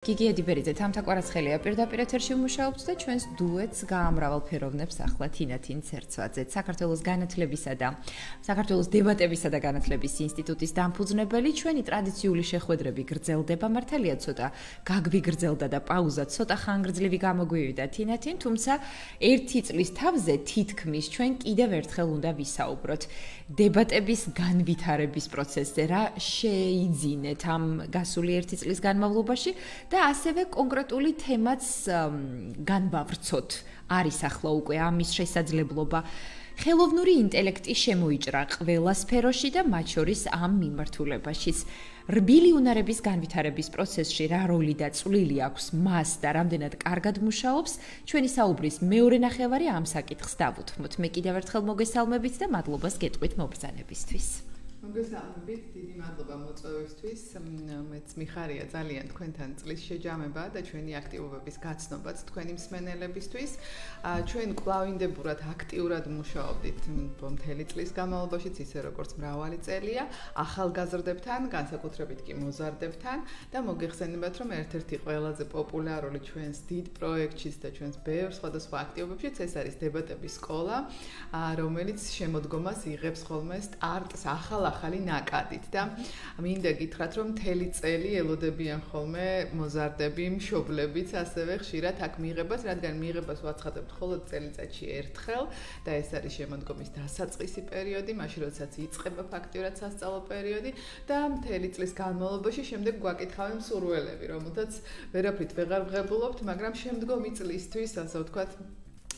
გიგი ედიბერიძე თამთაკვარაცხელია პირდაპირ ეთერში მუშაობს და ჩვენს დუეტს გაამრავალფეროვნებს ახლა თინათინ ცერცვაძე საქართველოს განათლებისა და საქართველოს დებატებისა და განათლების ინსტიტუტის დამფუძნებელი ჩვენი ტრადიციული შეხვედრები გრძელდება მართალია ცოტა გაგვიგრძელდა და პაუზა ცოტა ხანგრძლივი გამოგვივიდა თინათინ თუმცა ერთი წლის თავზე თითქმის ჩვენ კიდევ ერთხელ უნდა ვისაუბროთ დებატების განვითარების პროცესზე რა შეიძინეთ ამ გასული ერთი წლის განმავლობაში და ასევე კონკრეტული თემაც განვავრცოთ არის ახლა უკვე ამის შესაძლებლობა ხელოვნური ინტელექტი შემოიჭრა ყველა სფეროში და მათ შორის ამ მიმართულებაშიც რბილი უნარების განვითარების პროცესში რა როლი და წვლილი აქვს მას და რამდენად კარგად მუშაობს ჩვენი საუბრის მეორე ნახევარი ამ საკითხს დავუთმოთ მე კიდევ ერთხელ მოგესალმებით და მადლობას გეტყვით მობრძანებისთვის მოგესალმებით, დიდი მადლობა მოწვევისთვის. მეც მიხარია ძალიან თქვენთან წლის შეჯამება და ჩვენი აქტივობების გაცნობაც თქვენი მსმენელებისთვის. ჩვენ კვლავინდებურად აქტიურად მუშაობდით მთელი წლის განმავლობაში, ისე როგორც მრავალი წელია, ახალგაზრდებთან, განსაკუთრებით კი მოზარდებთან და მოგეხსენებათ, რომ ერთ-ერთი ყველაზე პოპულარული ჩვენს დიდ პროექტშიც და ჩვენს ბევრ სხვადასხვა აქტივობებშიც ეს არის დებატების სკოლა, რომელიც შემოდგომას იღებს ხოლმე სტარტს ახალი ნაკადით და მინდა გითხრათ რომ მთელი წელი ელოდებიან ხოლმე მოზარდები, მშობლებიც ასევე ხშირად აქ მიიღებას, რადგან მიიღებას ვაცხადებთ მხოლოდ წელიწადში ერთხელ და ეს არის შემოდგომის დასაწყისი პერიოდი, მაშინ როდესაც იწყება ფაქტიურად სასწავლო პერიოდი და მთელი წლის განმავლობაში შემდეგ გვაკითხავენ მსურველები, რომელთაც ვერაფრით ვეღარ ვღებულობთ, მაგრამ შემდგომი წლისთვის, ასე ვთქვათ,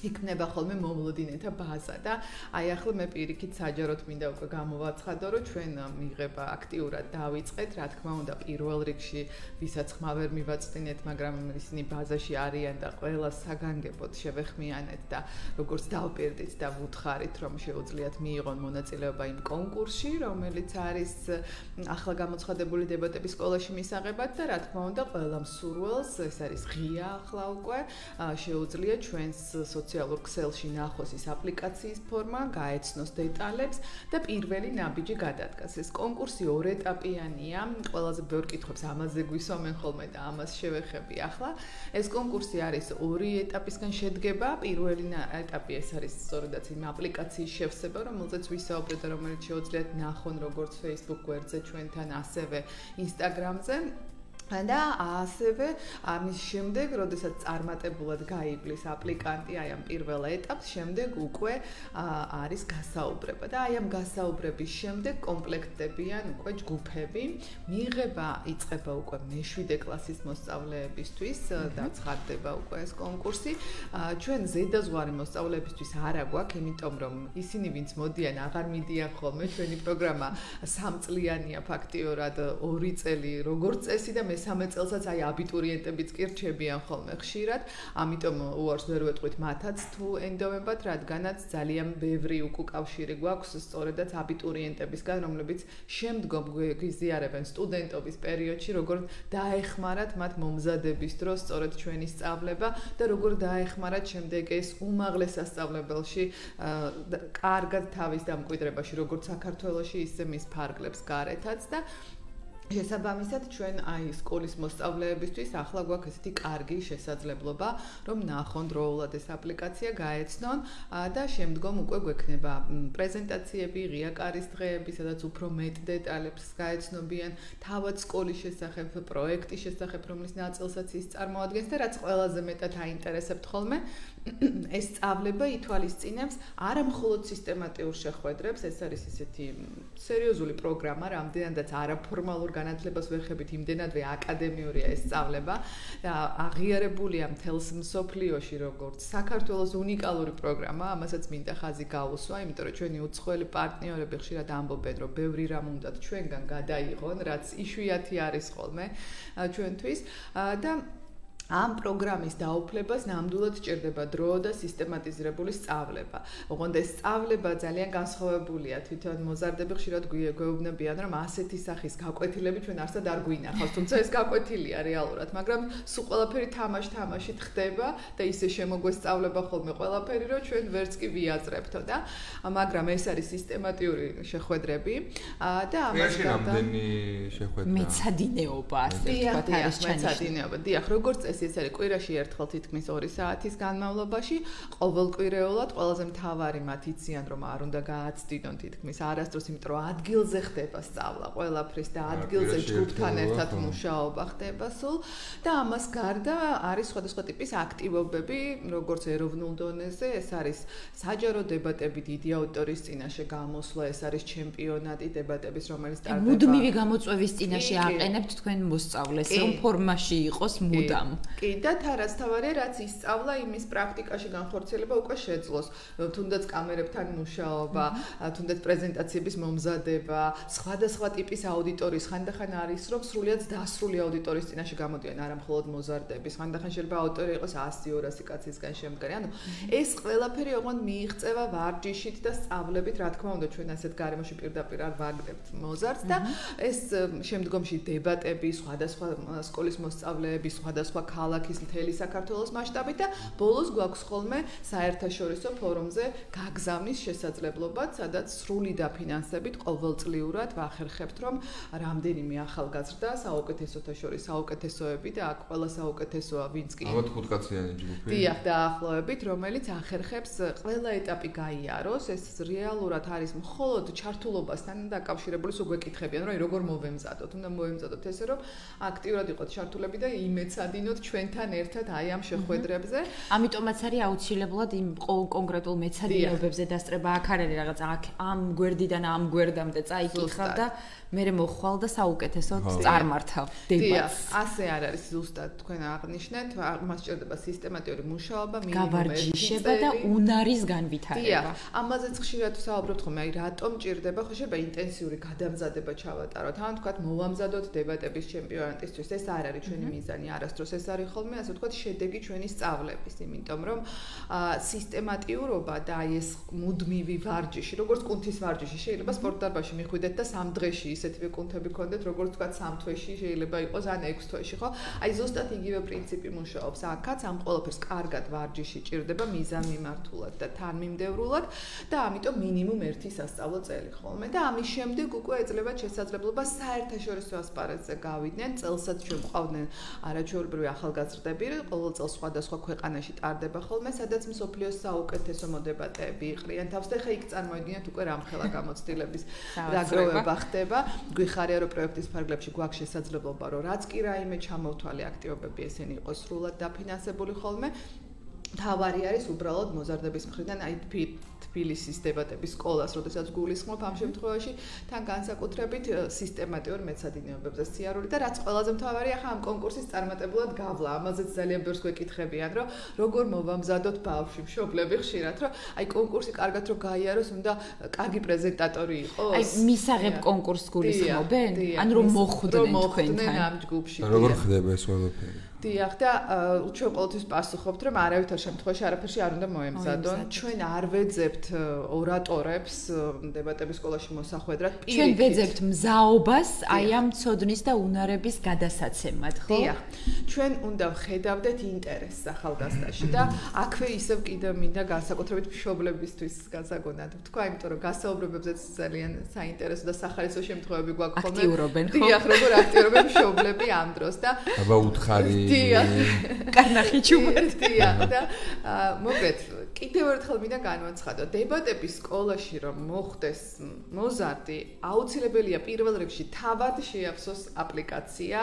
იქნება ხოლმე მომლოდინეთა ბაზა და აი ახლა მე პირიქით საჯაროდ მინდა უკვე გამოვაცხადო რომ ჩვენ მიღება აქტიურად დავიწყეთ რა თქმა უნდა პირველ რიგში ვისაც ხმა ვერ მივაწვდინეთ მაგრამ ისინი ბაზაში არიან და ყველა საგანგებოდ შევეხმიანეთ და როგორც დავპირდით და ვუთხარით რომ შეუძლიათ მიიღონ მონაწილეობა იმ კონკურსში რომელიც არის ახლა გამოცხადებული დებატების სკოლაში მისაღებად და რა თქმა უნდა ყველა მსურველს ეს არის ღია ახლა უკვე შეუძლია ჩვენს სოციალურ ქსელში ნახოს ის აპლიკაციის ფორმა, გაეცნოს დეტალებს და პირველი ნაბიჯი გადადგას. ეს კონკურსი ორ ეტაპიანია, ყველაზე ბევრ კითხვებს ამაზე გვისვამენ ხოლმე და ამას შევეხები ახლა. ეს კონკურსი არის ორი ეტაპისგან შედგება. პირველი ეტაპი ეს არის სწორედაც იმ აპლიკაციის შევსება, რომელზეც ვისაუბრეთ და რომელიც შეუძლიათ ნახონ როგორც Facebook გვერდზე ჩვენთან, ასევე Instagram-ზე. და ასევე ამის შემდეგ, როდესაც წარმატებულად გაივლის აპლიკანტი აი ამ პირველ ეტაპს, შემდეგ უკვე არის გასაუბრება და აი ამ გასაუბრების შემდეგ კომპლექტდებიან უკვე ჯგუფები. მიღება იწყება უკვე მე-7 კლასის მოსწავლეებისთვის და ცხადდება უკვე ეს კონკურსი. ჩვენ ზედაზღვარი მოსწავლეებისთვის არ აგვაქვს, იმიტომ რომ ისინი ვინც მოდიან, აღარ მიდიან ხოლმე. ჩვენი პროგრამა 3 წლიანია ფაქტიურად 2 წელი როგორც წესი და მესამე წელსაც აი აბიტურიენტებიც კი რჩებიან ხოლმე ხშირად, ამიტომ უარს ვერ ვეტყვით მათაც თუ ენდომებად, რადგანაც ძალიან ბევრი უკავშირი გვაქვს სწორედაც აბიტურიენტებისგან, რომლებიც შემდგომ გვიზიარებენ სტუდენტობის პერიოდში, როგორ დაეხმარათ მათ მომზადების დროს სწორედ ჩვენი სწავლება და როგორ დაეხმარათ შემდეგ ეს უმაღლეს სასწავლებელში კარგად თავის დამკვიდრებაში, როგორც საქართველოში, ისე მის ფარგლებს გარეთაც და შესაბამისად ჩვენ აი სკოლის მოსწავლეებისთვის ახლა გვაქვს ესეთი კარგი შესაძლებლობა რომ ნახონ დროულად ეს აპლიკაცია გაეცნონ და შემდგომ უკვე გვექნება პრეზენტაციები, ღია კარის დღეები, სადაც უფრო მეტ დეტალებს გაეცნობიან თავად სკოლის შესახებ, პროექტის შესახებ, რომლის ნაწილსაც ის წარმოადგენს და რაც ყველაზე მეტად აინტერესებთ ხოლმე ეს სწავლება ითვალისწინებს არა მხოლოდ სისტემატიურ შეხვედრებს, ეს არის ისეთი სერიოზული პროგრამა, რამდენადაც არაფორმალურ განათლებას ვერხებით, იმდენადვე აკადემიურია ეს სწავლება და აღიარებულია მთელს მსოფლიოში როგორც საქართველოს უნიკალური პროგრამა, ამასაც მინდა ხაზი გავუსვა, იმიტომ რომ ჩვენი უცხოელი პარტნიორები ხშირად ამბობენ, რომ ბევრი რამ უნდათ ჩვენგან გადაიღონ, რაც იშვიათი არის ხოლმე ჩვენთვის და ამ პროგრამის დაუფლებას ნამდვილად ჭირდება დრო და სისტემატიზირებული სწავლება. ოღონდ ეს სწავლება ძალიან განსხვავებულია. თვითონ მოზარდები ხშირად გვეუბნებიან, რომ ასეთი სახის გაკვეთილები ჩვენ არსად არ გვინახავს, თუმცა ეს გაკვეთილია რეალურად, მაგრამ სულ ყველაფერი თამაშით ხდება და ისე შემოგვესწავლება ხოლმე ყველაფერი, რომ ჩვენ ვერც კი ვიაზრებთო და მაგრამ ეს არის სისტემატიური შეხვედრები და ამას რამდენი შეხვედრა? მეცადინეობა, ასე ვთქვათ, არის მეცადინეობა. დიახ, როგორც წესი ეს არის კვირაში ერთხელ თითქმის 2 საათის განმავლობაში, ყოველკვირეულად ყველაზე მთავარი მათ იციან, რომ არ უნდა გააცდინონ თითქმის არასდროს, იმიტომ რომ ადგილზე ხდება სწავლა ყველაფრის და ადგილზე ჯგუფთან ერთად მუშაობა ხდება სულ და ამას გარდა არის სხვადასხვა ტიპის აქტივობები, როგორც ეროვნულ დონეზე, ეს არის საჯარო დებატები დიდი აუდიტორიის წინაშე გამოსვლა, ეს არის ჩემპიონატი დებატების, რომელიც ტარდება. მუდმივი გამოწვევის წინაშე აყენებთ თქვენ მოსწავლეს, რომ ფორმაში იყოს მუდამ. კი, და რაც თავარია, რაც ისწავლა, იმის პრაქტიკაში განხორციელება უკვე შეძლოს. თუნდაც კამერებთან მუშაობა, თუნდაც პრეზენტაციების მომზადება, სხვადასხვა ტიპის აუდიტორიის, ხანდახან არის, რომ სრულიად დასრული აუდიტორიის წინაშე გამოდიან, არა მხოლოდ მოზარდები, ხანდახან შეიძლება აუდიტორია იყოს 100-200 კაცისგან შემდგარი. ანუ ეს ყველაფერი ოღონდ მიიღწევა ვარჯიშით და სწავლებით, რა თქმა უნდა, ჩვენ ასეთ გარემოში პირდაპირ არ ვაგდებთ მოზარდს და ეს შემდგომში დებატები, სხვადასხვა სკოლის მოსწავლეები, სხვადასხვა ქალაქის მთელი საქართველოს მასშტაბით და ბოლოს გვაქვს ხოლმე საერთაშორისო ფორუმზე გაგზავნის შესაძლებლობა, სადაც სრული დაფინანსებით ყოველწლიურად ვახერხებთ, რომ რამდენიმე ახალგაზრდა საუკეთესოთა შორის საუკეთესოები და აქ ყველა საუკეთესოა, ვინც კი. ალბათ 5 კაციანი ჯგუფი. დიახ, დაახლოებით, რომელიც ახერხებს ყველა ეტაპი გაიაროს, ეს რეალურად არის მხოლოდ ჩართულობასთან დაკავშირებული, სულ გვეკითხებიან, რომ როგორ მოვემზადოთ, უნდა მოვემზადოთ ესე, რომ აქტიურად იყოთ ჩართულები და იმეცადინოთ ჩვენთან ერთად აი ამ შეხვედრებზე. ამიტომაც არის აუცილებლად იმ კონკრეტულ მეცადინეობებზე დასწრება, აქ არის რაღაც ამ გვერდიდან ამ გვერდამდე წაიკითხავ და მე მოხვალ და საუკეთესოდ წარმართავ დებატს. ასე არ არის ზუსტად თქვენ აღნიშნეთ, მას ჭირდება სისტემატიური მუშაობა, გავარჯიშება და უნარის განვითარება. ამაზეც ხშირად ვსაუბრობთ ხოლმე, აი რატომ ჭირდება, ხო შეიძლება ინტენსიური გადამზადება ჩავატაროთ, ან თქვათ მოვამზადოთ დებატების ჩემპიონატისთვის, ეს არ არის ჩვენი მიზანი, არასდროს ეს არის ხოლმე, ასე ვთქვათ, შედეგი ჩვენი სწავლების, იმიტომ რომ სისტემატიურობა და აი ეს მუდმივი ვარჯიში, როგორც კუნთის ვარჯიში, შეიძლება სპორტდარბაზში მიხვიდეთ და 3 დღეში ისეთივე კუნთები გქონდეთ, როგორც ვთქვათ 3 თვეში შეიძლება იყოს ან 6 თვეში, ხო? აი ზუსტად იგივე პრინციპი მუშაობს. აქაც ამ ყველაფერს კარგად ვარჯიში ჭირდება მიზანმიმართულად და თანმიმდევრულად და ამიტომ მინიმუმ 1 სასწავლო წელი ხოლმე და ამის შემდეგ უკვე ეძლევა შესაძლებლობა საერთაშორისო ასპარეზზე გავიდნენ. წელსაც ჩვენ ყავდნენ არაჩვეულებრივი ახალგაზრდები, ყოველ წელს სხვადასხვა ქვეყანაში ტარდება ხოლმე, სადაც მსოფლიოს საუკეთესო მოდებატეები იყრიან თავს და ხა იქ წარმოიდგინეთ უკვე რამხელა გამოცდილების დაგროვება ხდება. გვიხარია, რომ პროექტის ფარგლებში გვაქვს შესაძლებლობა, რომ რაც კი რაიმე ჩამოვთვალე აქტივობები ესენი იყოს სრულად დაფინანსებული ხოლმე. თავარი არის უბრალოდ მოზარდების მხრიდან აი თბილისის დებატების სკოლას, როდესაც გულისხმობ ამ შემთხვევაში თან განსაკუთრებით სისტემატიურ მეცადინეობებზე სიარული და რაც ყველაზე მთავარია, ხა ამ კონკურსის წარმატებულად გავლა. ამაზეც ძალიან ბევრს გვეკითხებიან, რომ როგორ მოვამზადოთ ბავშვი, მშობლები ხშირად, რომ აი კონკურსი კარგად რო გაიაროს, უნდა კარგი პრეზენტატორი იყოს. აი მისაღებ კონკურსს გულისხმობენ? ან რომ მოხვდნენ თქვენთან ამ ჯგუფში. როგორ ხდება ეს ყველაფერი? დიახ და ჩვენ ყოველთვის პასუხობთ, რომ არავითარ შემთხვევაში არაფერში არ უნდა მოემზადონ. ჩვენ არ ვეძებთ ორატორებს დებატების სკოლაში მოსახვედრად. ჩვენ ვეძებთ მზაობას აი ამ ცოდნის და უნარების გადასაცემად, ხო? დიახ. ჩვენ უნდა ვხედავდეთ ინტერესს ახალგაზრდაში და აქვე ისევ კიდევ მინდა განსაკუთრებით მშობლებისთვის გასაგონად ვთქვა, იმიტომ რომ გასაუბრებებზეც ძალიან საინტერესო და სახალისო შემთხვევები გვაქვს ხოლმე. აქტიურობენ, ხო? დიახ, როგორ აქტიურობენ მშობლები ამ დროს და აბა უთხარი კარნახი ჩუმად. დიახ და მოგეთ კიდევ ერთხელ მინდა განვაცხადო, დებატების სკოლაში რომ მოხდეს მოზარდი, აუცილებელია პირველ რიგში თავად შეაფსოს აპლიკაცია.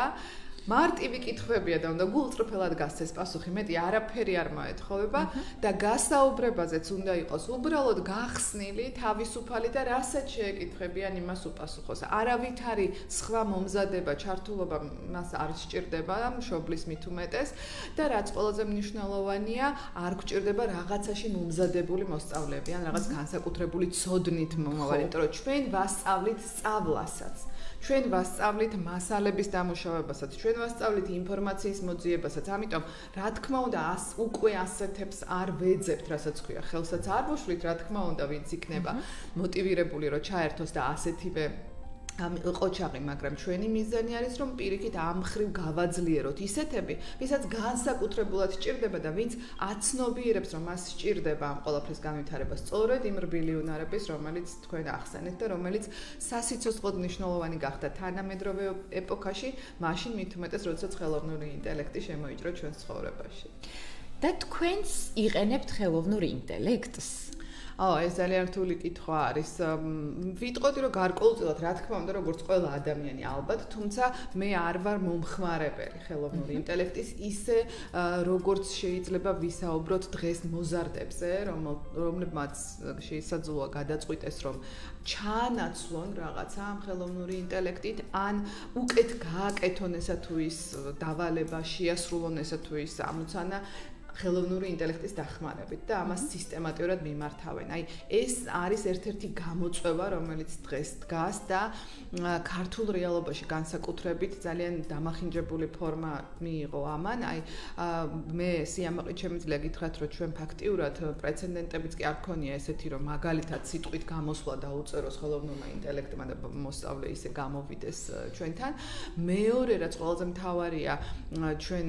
მარტივი კითხვებია და უნდა გულწრფელად გასცეს პასუხი, მეტი არაფერი არ მოეთხოვება და გასაუბრებაზეც უნდა იყოს უბრალოდ გახსნილი, თავისუფალი და რასაც შეეკითხებიან იმას უპასუხოს. არავითარი სხვა მომზადება, ჩართულობა მას არ სჭირდება მშობლის მით უმეტეს და რაც ყველაზე მნიშვნელოვანია, არ გვჭირდება რაღაცაში მომზადებული მოსწავლეები ან რაღაც განსაკუთრებული ცოდნით მომავალი, იმიტომ რომ ჩვენ ვასწავლით სწავლასაც. ჩვენ ვასწავლით მასალების დამუშავებასაც, ჩვენ ვასწავლით ინფორმაციის მოძიებასაც. ამიტომ, რა თქმა უნდა, უკვე ასეთებს არ ვეძებთ, რასაც ქვია, ხელსაც არ ვუშლით, რა თქმა უნდა, ვინც იქნება მოტივირებული, რომ ჩაერთოს და ასეთივე ყოჩაღი, მაგრამ ჩვენი მიზანი არის, რომ პირიქით ამ ხრივ გავაძლიეროთ ისეთები, ვისაც განსაკუთრებულად სჭირდება და ვინც აცნობიერებს, რომ მას სჭირდება ამ ყველაფრის განვითარება სწორედ იმ რბილი უნარების, რომელიც თქვენ ახსენეთ და რომელიც სასიცოცხლოდ მნიშვნელოვანი გახდა თანამედროვე ეპოქაში, მაშინ მით უმეტეს, როდესაც ხელოვნური ინტელექტი შემოიჭრა ჩვენს ცხოვრებაში. და თქვენს იყენებთ ხელოვნურ ინტელექტს? ეს ძალიან რთული კითხვა არის. ვიტყოდი, რომ გარკვეულწილად, რა თქმა უნდა, როგორც ყველა ადამიანი ალბათ, თუმცა მე არ ვარ მომხმარებელი ხელოვნური ინტელექტის, ისე როგორც შეიძლება ვისაუბროთ დღეს მოზარდებზე, რომლებმაც შესაძლოა გადაწყვიტეს, რომ ჩაანაცვლონ რაღაცა ამ ხელოვნური ინტელექტით, ან უკეთ გააკეთონ ესა თუ ის დავალება, შეასრულონ ესა თუ ის ამოცანა ხელოვნური ინტელექტის დახმარებით და ამას სისტემატურად მიმართავენ. აი, ეს არის ერთ-ერთი გამოწვევა, რომელიც დღეს დგას და ქართულ რეალობაში განსაკუთრებით ძალიან დამახინჯებული ფორმა მიიღო ამან. აი, მე სიამაყით შემიძლია გითხრათ, რომ ჩვენ ფაქტიურად პრეცედენტებიც კი არ გქონია ესეთი, რომ მაგალითად სიტყვით გამოსვლა დაუწეროს ხელოვნურმა ინტელექტმა და მოსწავლე ისე გამოვიდეს ჩვენთან. მეორე, რაც ყველაზე მთავარია, ჩვენ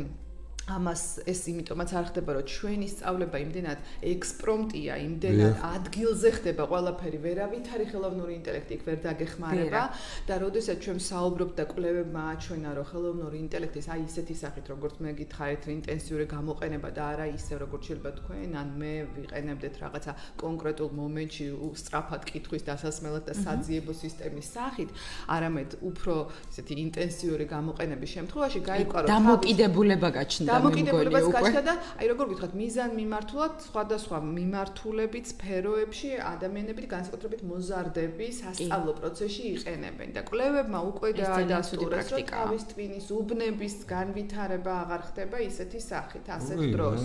ამას ეს იმიტომაც არ ხდება, რომ ჩვენი სწავლება იმდენად ექსპრომტია, იმდენად ადგილზე ხდება ყველაფერი, ვერავითარი ხელოვნური ინტელექტი იქ ვერ დაგეხმარება და როდესაც ჩვენ საუბრობთ და კვლევებმა აჩვენა, რომ ხელოვნური ინტელექტის აი ისეთი სახით, როგორც მე გითხარით, ინტენსიური გამოყენება და არა ისე, როგორც შეიძლება თქვენ, ან მე ვიყენებდეთ რაღაცა კონკრეტულ მომენტში სწრაფად კითხვის დასასმელად და საძიებო სისტემის სახით, არამედ უფრო ისეთი ინტენსიური გამოყენების შემთხვევაში გაიყვარო დამოკიდებულება გაჩნდა. დამოკიდებულებას გაჩნდა და აი როგორ გითხრათ, მიზან მიმართულად სხვადასხვა მიმართულებით სფეროებში ადამიანები განსაკუთრებით მოზარდები სასწავლო პროცესში იყენებენ და კვლევებმა უკვე დაადასტურეს, რომ თავის ტვინის უბნების განვითარება აღარ ხდება ისეთი სახით, ასეთ დროს.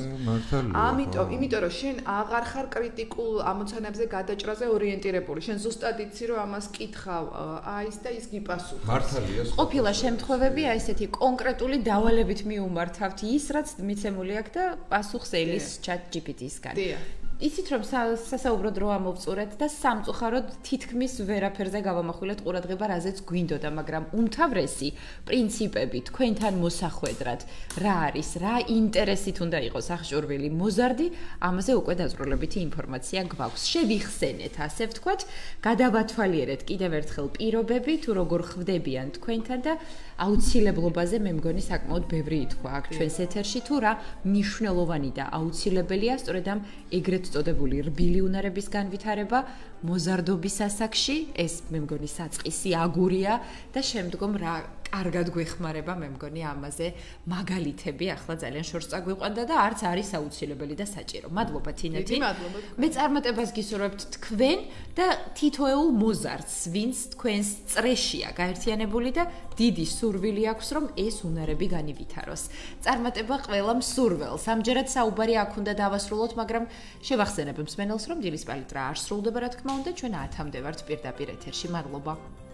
იმიტომ რომ შენ აღარ ხარ კრიტიკულ ამოცანებზე გადაჭრაზე ორიენტირებული. შენ ზუსტად იცი, რომ ამას კითხავ აის და ის გიპასუხებს. მართალია. ყოფილა შემთხვევები აი ესეთი კონკრეტული დავალებით მიუმართავთ ის, რაც მიცემული აქვს და პასუხს ელის ChatGPT-სგან. იცით რომ სასაუბროდ რო ამოვწურეთ და სამწუხაროდ თითქმის ვერაფერზე გავამახვილეთ ყურადღება, რაზეც გვინდოდა, მაგრამ უმთავრესი პრინციპები თქვენთან მოსახვედრად რა არის, რა ინტერესით უნდა იყოს აღჭურვილი მოზარდი, ამაზე უკვე დაწვრილებითი ინფორმაცია გვაქვს. შევიხსენეთ, ასე ვთქვათ, გადავათვალიერეთ კიდევ ერთხელ პირობები, თუ როგორ ხვდებიან თქვენთან და აუცილებლობაზე მე მგონი საკმაოდ ბევრი ითქვა აქ ჩვენს ეთერში, თუ რა მნიშვნელოვანი და აუცილებელია სწორედ ამ ეგრეთ წოდებული რბილი უნარების განვითარება მოზარდობის ასაკში, ეს მე მგონი საწყისი აგურია და შემდგომ რა კარგად გვეხმარება, მე მგონი ამაზე მაგალითები ახლა ძალიან შორს წაგვიყვანდა და არც არის აუცილებელი და საჭირო. მადლობა თინეთი. მე წარმატებას გისურვებთ თქვენ და თითოეულ მოზარდს, ვინც თქვენს წრეშია გაერთიანებული და დიდი სურვილი აქვს, რომ ეს უნარები განივითაროს. წარმატება ყველა მსურველს. ამჯერად საუბარი აქ უნდა დავასრულოთ, მაგრამ შევახსენებ მსმენელს, რომ დილის პალიტრა არ სრულდება, რა თქმა უნდა, ჩვენ 10-მდე ვართ პირდაპირ ეთერში. მადლობა.